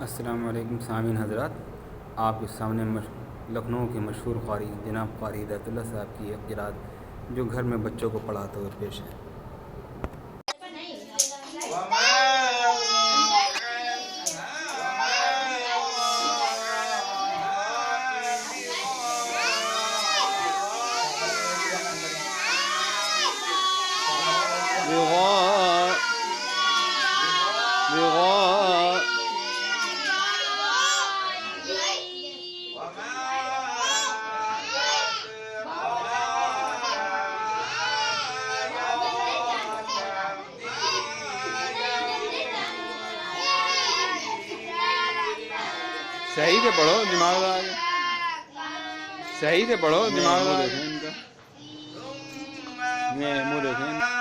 अस्सलाम वालेकुम सामीन हज़रात, आपके सामने लखनऊ के मशहूर क़ारी जनाब क़ारी हिदायतुल्लाह साहब की एक क़िरात जो घर में बच्चों को पढ़ाते हुए पेश है। सही से पढ़ो, दिमाग लगा के सही से पढ़ो, दिमाग लगा के। मुँह देखें